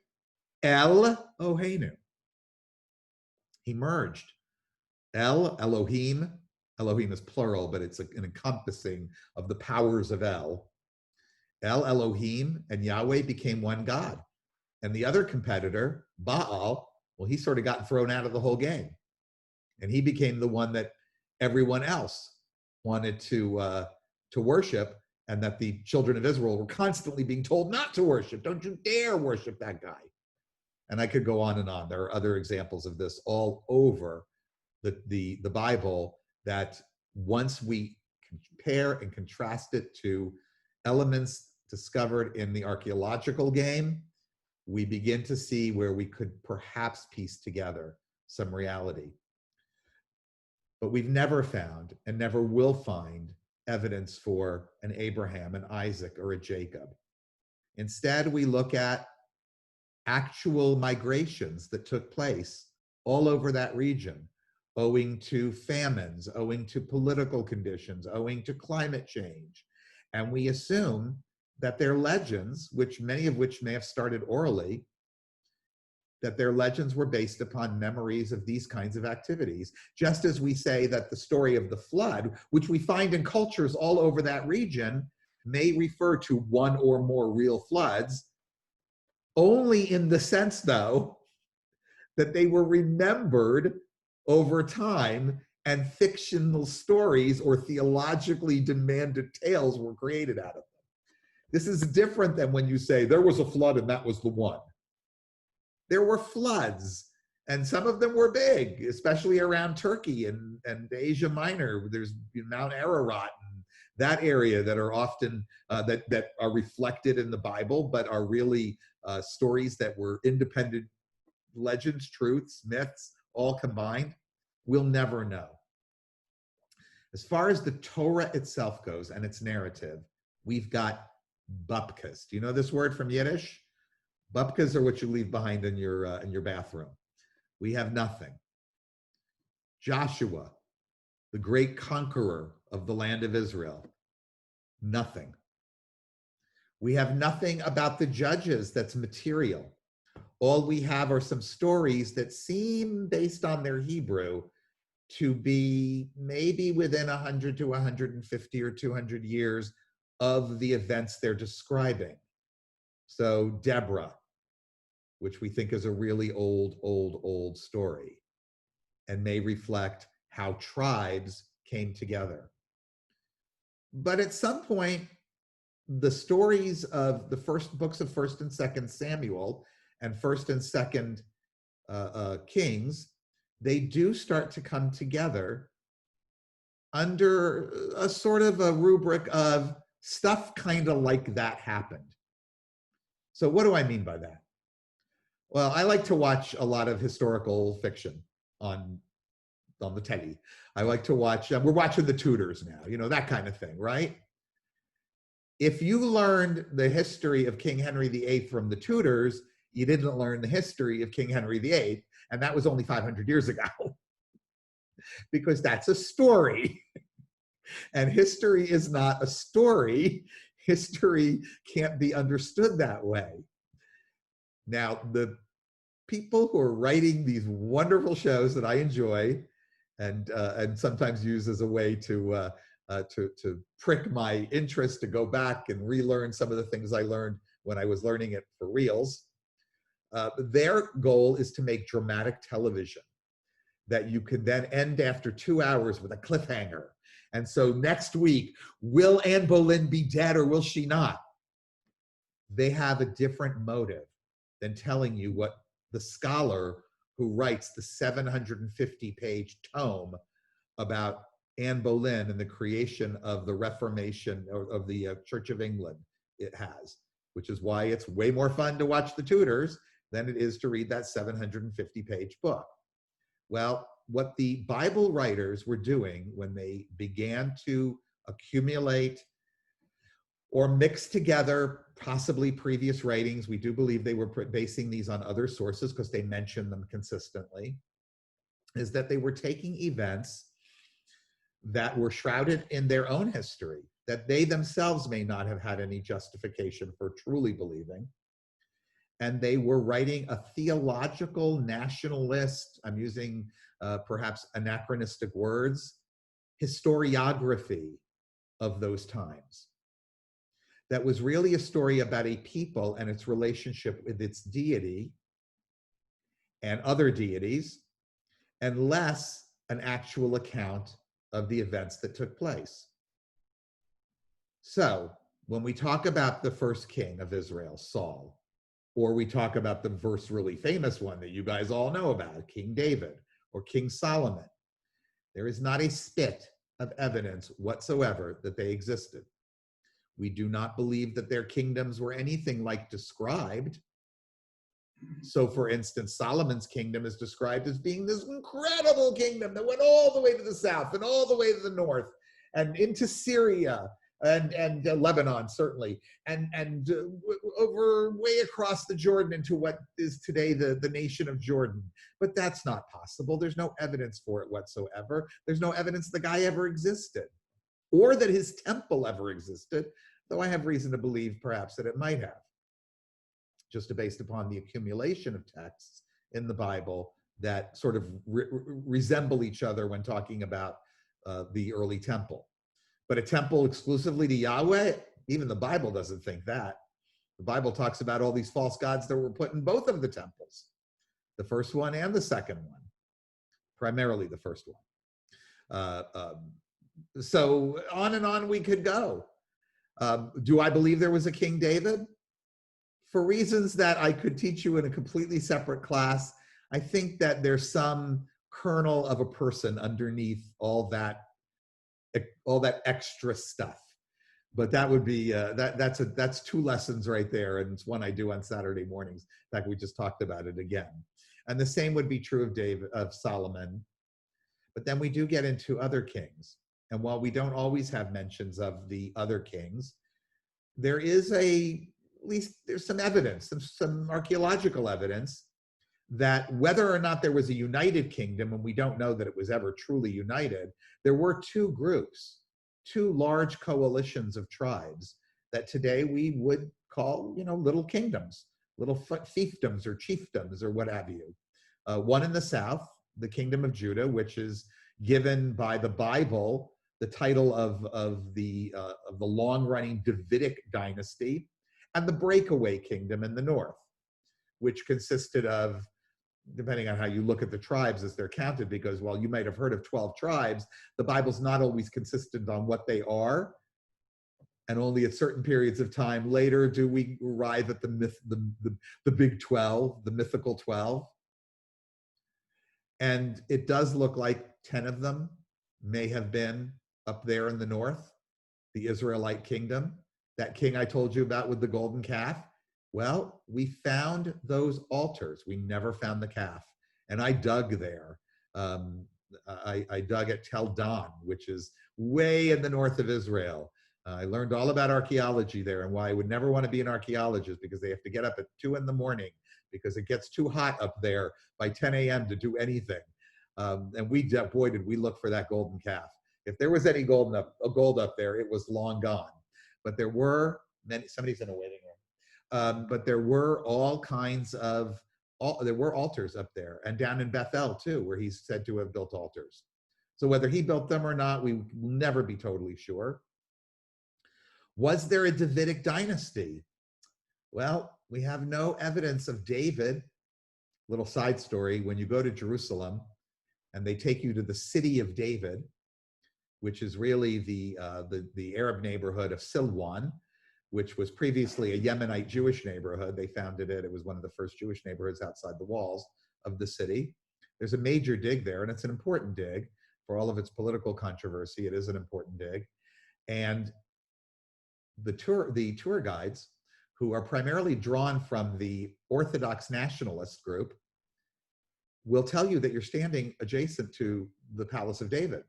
El Oheinu. He merged. El, Elohim, Elohim is plural, but it's an encompassing of the powers of El. El Elohim and Yahweh became one God. And the other competitor, Baal, well, he sort of got thrown out of the whole game. And he became the one that everyone else wanted to worship, and that the children of Israel were constantly being told not to worship. Don't you dare worship that guy. And I could go on and on. There are other examples of this all over the Bible, that once we compare and contrast it to elements discovered in the archaeological game, we begin to see where we could perhaps piece together some reality. But we've never found and never will find evidence for an Abraham, an Isaac, or a Jacob. Instead, we look at actual migrations that took place all over that region, owing to famines, owing to political conditions, owing to climate change. And we assume that their legends, which many of which may have started orally, that their legends were based upon memories of these kinds of activities. Just as we say that the story of the flood, which we find in cultures all over that region, may refer to one or more real floods, only in the sense, though, that they were remembered over time and fictional stories or theologically demanded tales were created out of them. This is different than when you say there was a flood and that was the one. There were floods, and some of them were big, especially around Turkey and Asia Minor. There's Mount Ararat and that area that are often, that are reflected in the Bible, but are really stories that were independent legends, truths, myths, all combined. We'll never know. As far as the Torah itself goes and its narrative, we've got bupkas. Do you know this word from Yiddish? Bupkas are what you leave behind in your bathroom. We have nothing. Joshua, the great conqueror of the land of Israel, nothing. We have nothing about the judges that's material. All we have are some stories that seem, based on their Hebrew, to be maybe within 100 to 150 or 200 years of the events they're describing. So Deborah, which we think is a really old story and may reflect how tribes came together. But at some point, the stories of the first books of 1st and 2nd Samuel and 1st and 2nd Kings, they do start to come together under a sort of a rubric of stuff kind of like that happened. So what do I mean by that? Well, I like to watch a lot of historical fiction on the telly. I like to watch, we're watching The Tudors now, you know, that kind of thing, right? If you learned the history of King Henry VIII from The Tudors, you didn't learn the history of King Henry VIII, and that was only 500 years ago, because that's a story. And history is not a story. History can't be understood that way. Now, the people who are writing these wonderful shows that I enjoy and sometimes use as a way to prick my interest to go back and relearn some of the things I learned when I was learning it for reals. Their goal is to make dramatic television that you can then end after 2 hours with a cliffhanger. And so next week, will Anne Boleyn be dead or will she not? They have a different motive than telling you what the scholar who writes the 750-page tome about Anne Boleyn and the creation of the Reformation of the Church of England it has, which is why it's way more fun to watch The Tudors than it is to read that 750-page book. Well, what the Bible writers were doing when they began to accumulate or mix together possibly previous writings, we do believe they were basing these on other sources because they mention them consistently, is that they were taking events that were shrouded in their own history, that they themselves may not have had any justification for truly believing, and they were writing a theological nationalist, I'm using perhaps anachronistic words, historiography of those times. That was really a story about a people and its relationship with its deity and other deities, and less an actual account of the events that took place. So when we talk about the first king of Israel, Saul, or we talk about the first really famous one that you guys all know about, King David or King Solomon, there is not a spit of evidence whatsoever that they existed. We do not believe that their kingdoms were anything like described. So, for instance, Solomon's kingdom is described as being this incredible kingdom that went all the way to the south and all the way to the north and into Syria and Lebanon, certainly, and over way across the Jordan into what is today the nation of Jordan. But that's not possible. There's no evidence for it whatsoever. There's no evidence the guy ever existed or that his temple ever existed, though I have reason to believe perhaps that it might have, just based upon the accumulation of texts in the Bible that sort of resemble each other when talking about the early temple. But a temple exclusively to Yahweh, even the Bible doesn't think that. The Bible talks about all these false gods that were put in both of the temples, the first one and the second one, primarily the first one. So on and on we could go. Do I believe there was a King David? For reasons that I could teach you in a completely separate class, I think that there's some kernel of a person underneath all that extra stuff. But that would be that's two lessons right there, and it's one I do on Saturday mornings. In fact, we just talked about it again. And the same would be true of Solomon. But then we do get into other kings, and while we don't always have mentions of the other kings, there is at least there's some evidence, some archaeological evidence that whether or not there was a united kingdom, and we don't know that it was ever truly united, there were two groups, two large coalitions of tribes that today we would call, little kingdoms, little fiefdoms or chiefdoms or what have you. One in the south, the kingdom of Judah, which is given by the Bible the title of the long-running Davidic dynasty, and the breakaway kingdom in the north, which consisted of, depending on how you look at the tribes as they're counted, because while you might have heard of 12 tribes, the Bible's not always consistent on what they are. And only at certain periods of time later do we arrive at the big 12, the mythical 12. And it does look like 10 of them may have been up there in the north, the Israelite kingdom. That king I told you about with the golden calf. Well, we found those altars. We never found the calf. And I dug there. I dug at Tel Dan, which is way in the north of Israel. I learned all about archaeology there and why I would never want to be an archaeologist, because they have to get up at 2 in the morning because it gets too hot up there by 10 a.m. to do anything. And boy, did we look for that golden calf. If there was any gold up there, it was long gone. But there were many, somebody's in a waiting room. But there were all kinds of, there were altars up there, and down in Bethel too, where he's said to have built altars. So whether he built them or not, we will never be totally sure. Was there a Davidic dynasty? Well, we have no evidence of David. Little side story, when you go to Jerusalem and they take you to the city of David, which is really the Arab neighborhood of Silwan, which was previously a Yemenite Jewish neighborhood. They founded it. It was one of the first Jewish neighborhoods outside the walls of the city. There's a major dig there, and it's an important dig. For all of its political controversy, it is an important dig. And the tour guides, who are primarily drawn from the Orthodox nationalist group, will tell you that you're standing adjacent to the Palace of David,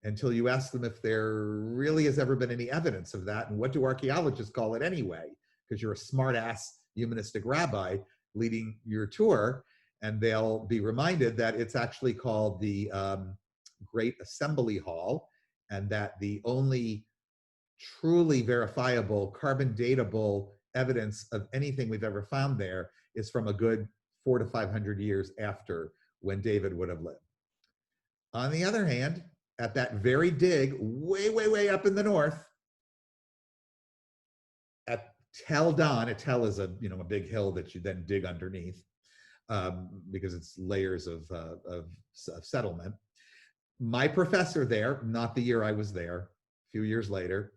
until you ask them if there really has ever been any evidence of that, and what do archaeologists call it anyway, because you're a smart-ass humanistic rabbi leading your tour, and they'll be reminded that it's actually called the Great Assembly Hall, and that the only truly verifiable, carbon datable evidence of anything we've ever found there is from a good 400 to 500 years after when David would have lived. On the other hand, at that very dig, way, way, way up in the north, at Tel Dan, Tel is a big hill that you then dig underneath because it's layers of settlement. My professor there, not the year I was there, a few years later,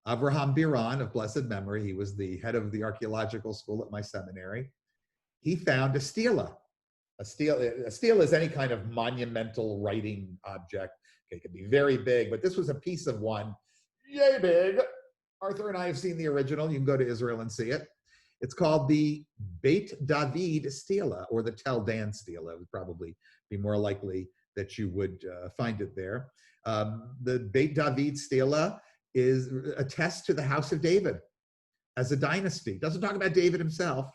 Avraham Biran of blessed memory, he was the head of the archaeological school at my seminary. He found a stela. A stela is any kind of monumental writing object. It can be very big, but this was a piece of one, yay big. Arthur and I have seen the original. You can go to Israel and see it. It's called the Beit David Stela, or the Tel Dan Stela. It would probably be more likely that you would find it there. The Beit David Stela is attests to the house of David as a dynasty. It doesn't talk about David himself,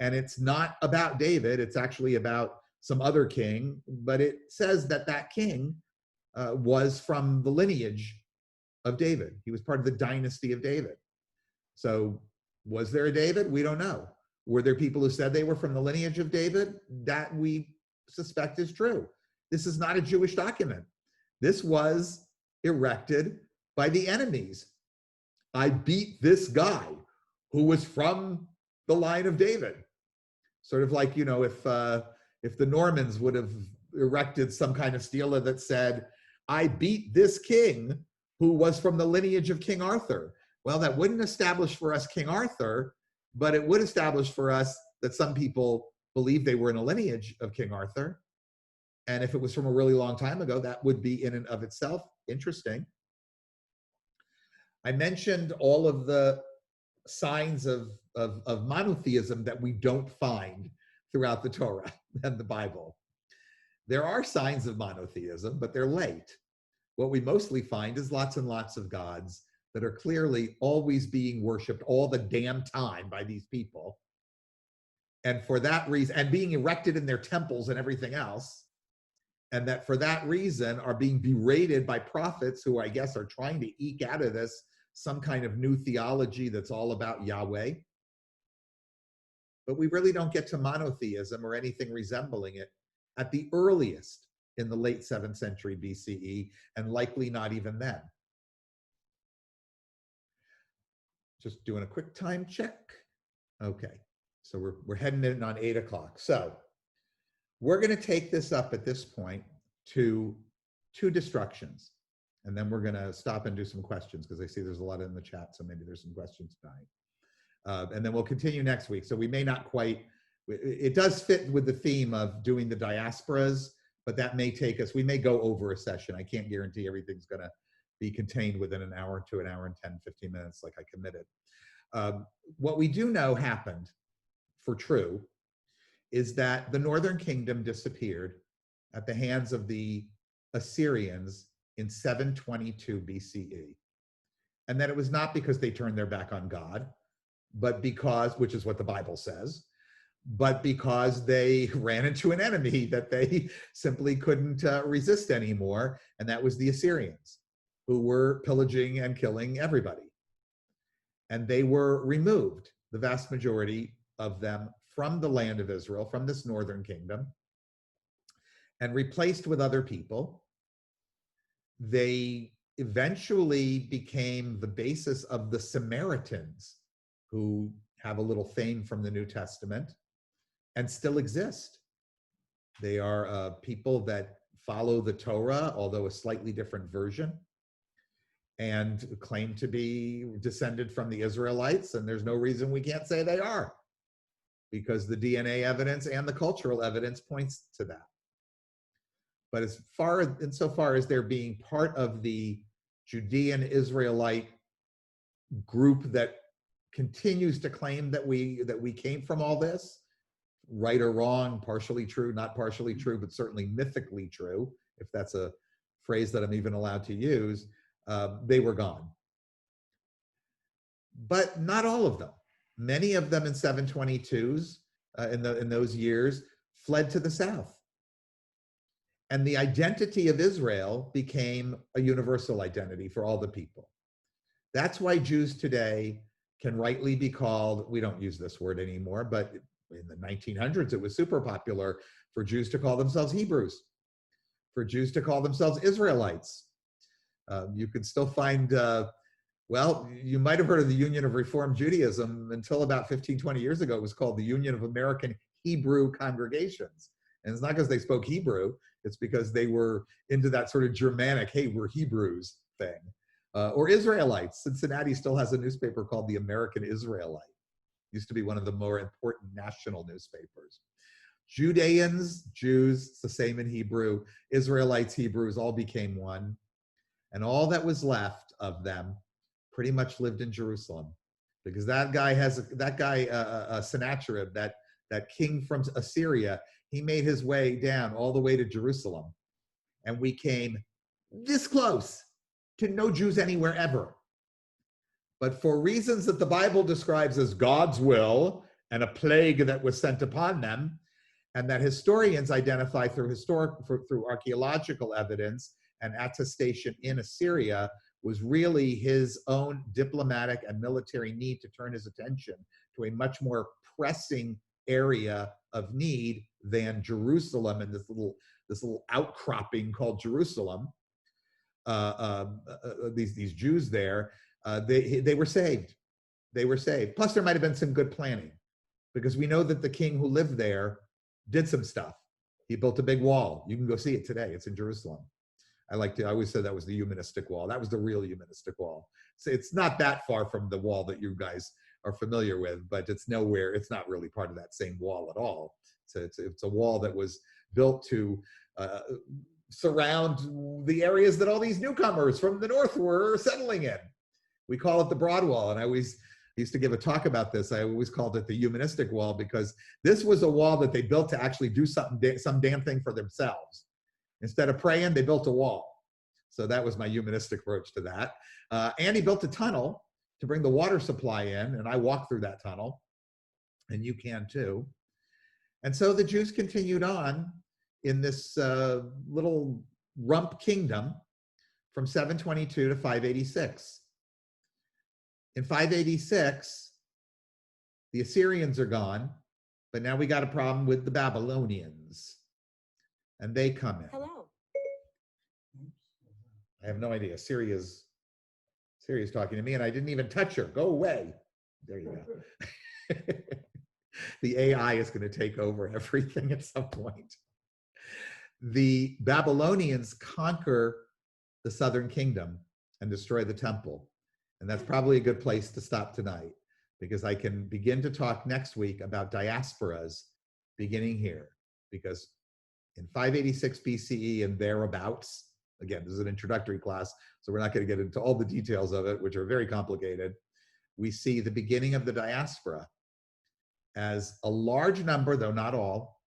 and it's not about David. It's actually about some other king, but it says that that king was from the lineage of David. He was part of the dynasty of David. So was there a David? We don't know. Were there people who said they were from the lineage of David? That we suspect is true. This is not a Jewish document. This was erected by the enemies. I beat this guy who was from the line of David. Sort of like, you know, if the Normans would have erected some kind of stela that said, I beat this king who was from the lineage of King Arthur. Well, that wouldn't establish for us King Arthur, but it would establish for us that some people believe they were in a lineage of King Arthur. And if it was from a really long time ago, that would be in and of itself interesting. I mentioned all of the signs of monotheism that we don't find throughout the Torah and the Bible. There are signs of monotheism, but they're late. What we mostly find is lots and lots of gods that are clearly always being worshipped all the damn time by these people. And for that reason, and being erected in their temples and everything else, and that for that reason are being berated by prophets who I guess are trying to eke out of this some kind of new theology that's all about Yahweh. But we really don't get to monotheism or anything resembling it at the earliest in the late 7th century BCE, and likely not even then. Just doing a quick time check. Okay, so we're heading in on 8 o'clock. So we're going to take this up at this point to 2 destructions. And then we're going to stop and do some questions, because I see there's a lot in the chat, so maybe there's some questions tonight. And then we'll continue next week. So we may not quite, it does fit with the theme of doing the diasporas, but that may take us, we may go over a session. I can't guarantee everything's going to be contained within an hour to an hour and 10, 15 minutes like I committed. What we do know happened for true is that the northern kingdom disappeared at the hands of the Assyrians in 722 BCE. And that it was not because they turned their back on God, but because, which is what the Bible says, but because they ran into an enemy that they simply couldn't resist anymore, and that was the Assyrians, who were pillaging and killing everybody. And they were removed, the vast majority of them, from the land of Israel, from this northern kingdom, and replaced with other people. They eventually became the basis of the Samaritans, who have a little fame from the New Testament and still exist. They are people that follow the Torah, although a slightly different version, and claim to be descended from the Israelites. And there's no reason we can't say they are, because the DNA evidence and the cultural evidence points to that. But insofar as they're being part of the Judean Israelite group that continues to claim that we came from all this, right or wrong, partially true, not partially true, but certainly mythically true, if that's a phrase that I'm even allowed to use, they were gone. But not all of them. Many of them in 722s, in those years, fled to the south. And the identity of Israel became a universal identity for all the people. That's why Jews today can rightly be called, we don't use this word anymore, but in the 1900s, it was super popular for Jews to call themselves Hebrews, for Jews to call themselves Israelites. You could still find, well, you might have heard of the Union of Reformed Judaism. Until about 15, 20 years ago, it was called the Union of American Hebrew Congregations. And it's not because they spoke Hebrew, it's because they were into that sort of Germanic, hey, we're Hebrews thing. Or Israelites. Cincinnati still has a newspaper called the American Israelite. Used to be one of the more important national newspapers. Judeans, Jews, it's the same in Hebrew. Israelites, Hebrews, all became one. And all that was left of them pretty much lived in Jerusalem. because Sennacherib, that king from Assyria, he made his way down all the way to Jerusalem, and we came this close to no Jews anywhere ever. But for reasons that the Bible describes as God's will and a plague that was sent upon them, and that historians identify through archaeological evidence and attestation in Assyria, was really his own diplomatic and military need to turn his attention to a much more pressing area of need than Jerusalem and this little outcropping called Jerusalem. These Jews there, they were saved. They were saved. Plus, there might have been some good planning, because we know that the king who lived there did some stuff. He built a big wall. You can go see it today. It's in Jerusalem. I always said that was the humanistic wall. That was the real humanistic wall. So it's not that far from the wall that you guys are familiar with, but it's not really part of that same wall at all. It's a wall that was built to surround the areas that all these newcomers from the north were settling in. We call it the Broad Wall, and I used to give a talk about this. I always called it the humanistic wall, because this was a wall that they built to actually do some damn thing for themselves. Instead of praying, they built a wall. So that was my humanistic approach to that. And he built a tunnel to bring the water supply in, and I walked through that tunnel, and you can too. And so the Jews continued on in this little rump kingdom from 722 to 586. In 586, the Assyrians are gone, but now we got a problem with the Babylonians. And they come in. Hello. I have no idea. Syria's talking to me, and I didn't even touch her. Go away. There you go. The AI is going to take over everything at some point. The Babylonians conquer the southern kingdom and destroy the temple. And that's probably a good place to stop tonight, because I can begin to talk next week about diasporas beginning here. Because in 586 BCE and thereabouts, again, this is an introductory class, so we're not going to get into all the details of it, which are very complicated. We see the beginning of the diaspora as a large number, though not all,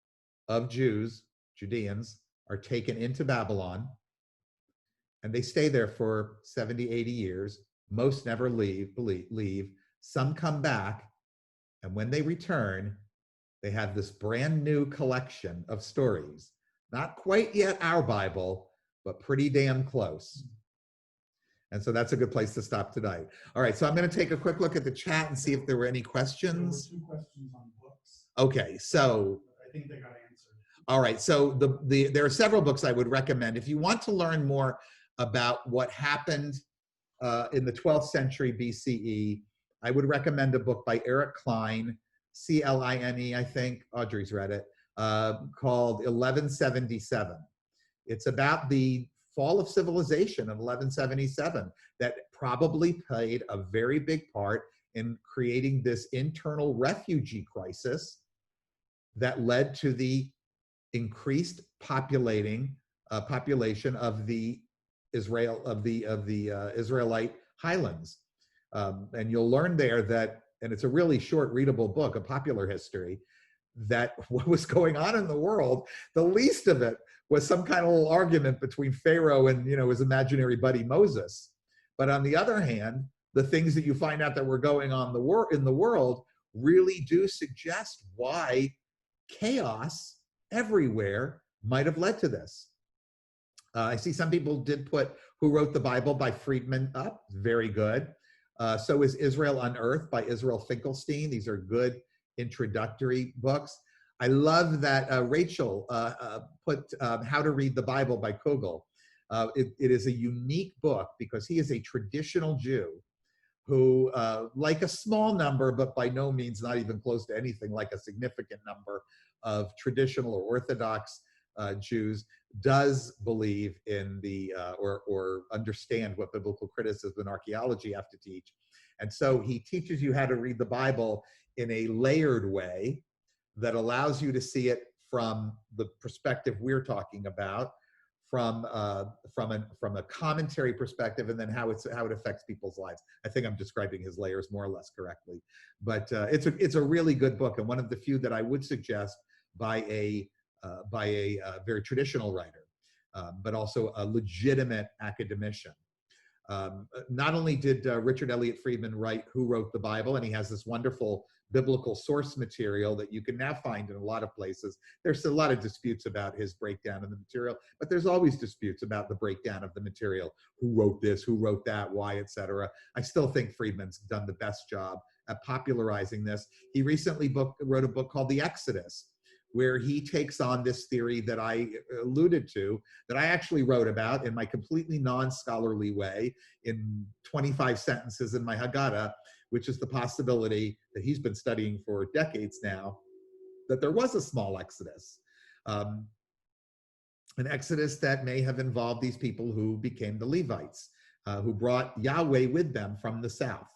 of Judeans are taken into Babylon, and they stay there for 70, 80 years. Most never leave. Some come back, and when they return, they have this brand new collection of stories. Not quite yet our Bible, but pretty damn close. And so that's a good place to stop tonight. All right, so I'm going to take a quick look at the chat and see if there were any questions. There were 2 questions on books. Okay, so I think they got answered. all right, so there are several books I would recommend. If you want to learn more about what happened in the 12th century BCE, I would recommend a book by Eric Klein, C-L-I-N-E, I think. Audrey's read it, called 1177. It's about the fall of civilization of 1177 that probably played a very big part in creating this internal refugee crisis that led to the increased population of the Israelite highlands. And you'll learn there that, and it's a really short readable book, a popular history, that what was going on in the world, the least of it was some kind of little argument between Pharaoh and his imaginary buddy Moses. But on the other hand, the things that you find out that were going on in the world really do suggest why chaos everywhere might have led to this. I see some people did put Who Wrote the Bible by Friedman up. Very good. So is Israel Unearthed by Israel Finkelstein. These are good introductory books. I love that Rachel put How to Read the Bible by Kugel. It is a unique book because he is a traditional Jew who, like a small number, but by no means not even close to anything like a significant number of traditional or Orthodox Jews, does believe in the, or understand what biblical criticism and archaeology have to teach. And so he teaches you how to read the Bible in a layered way that allows you to see it from the perspective we're talking about, from a commentary perspective, and then how it affects people's lives. I think I'm describing his layers more or less correctly, but it's a really good book, and one of the few that I would suggest by a very traditional writer, but also a legitimate academician. Not only did Richard Elliott Friedman write Who Wrote the Bible, and he has this wonderful biblical source material that you can now find in a lot of places. There's a lot of disputes about his breakdown of the material, but there's always disputes about the breakdown of the material. Who wrote this, who wrote that, why, etc. I still think Friedman's done the best job at popularizing this. He recently wrote a book called The Exodus, where he takes on this theory that I alluded to, that I actually wrote about in my completely non-scholarly way in 25 sentences in my Haggadah, which is the possibility that he's been studying for decades now, that there was a small exodus. An exodus that may have involved these people who became the Levites, who brought Yahweh with them from the south.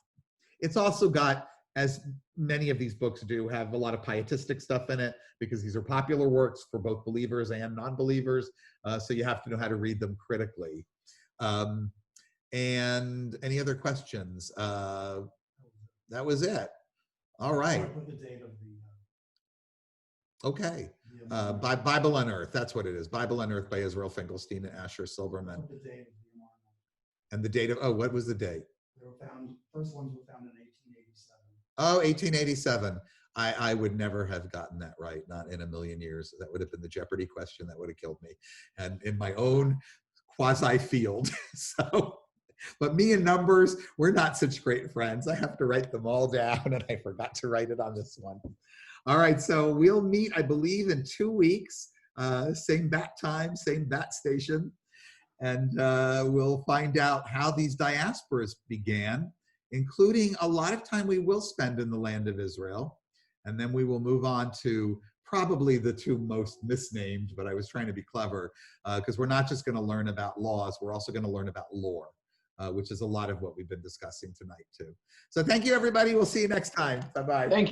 It's also got, as many of these books do, have a lot of pietistic stuff in it, because these are popular works for both believers and non-believers, so you have to know how to read them critically. And any other questions? That was it. All right. I put the date of the. Okay. Bible on Earth. That's what it is. Bible on Earth by Israel Finkelstein and Asher Silverman. The date of the Amarna. And the date of, oh, what was the date? They were found, first ones were found in 1887. Oh, 1887. I would never have gotten that right, not in a million years. That would have been the Jeopardy question that would have killed me. And in my own quasi field. So, but me and numbers, we're not such great friends. I have to write them all down, and I forgot to write it on this one. All right, so we'll meet, I believe, in 2 weeks. Same bat time, same bat station. And we'll find out how these diasporas began, including a lot of time we will spend in the land of Israel. And then we will move on to probably the two most misnamed, but I was trying to be clever, because we're not just going to learn about laws, we're also going to learn about lore, which is a lot of what we've been discussing tonight too. So thank you, everybody. We'll see you next time. Bye-bye. Thank you.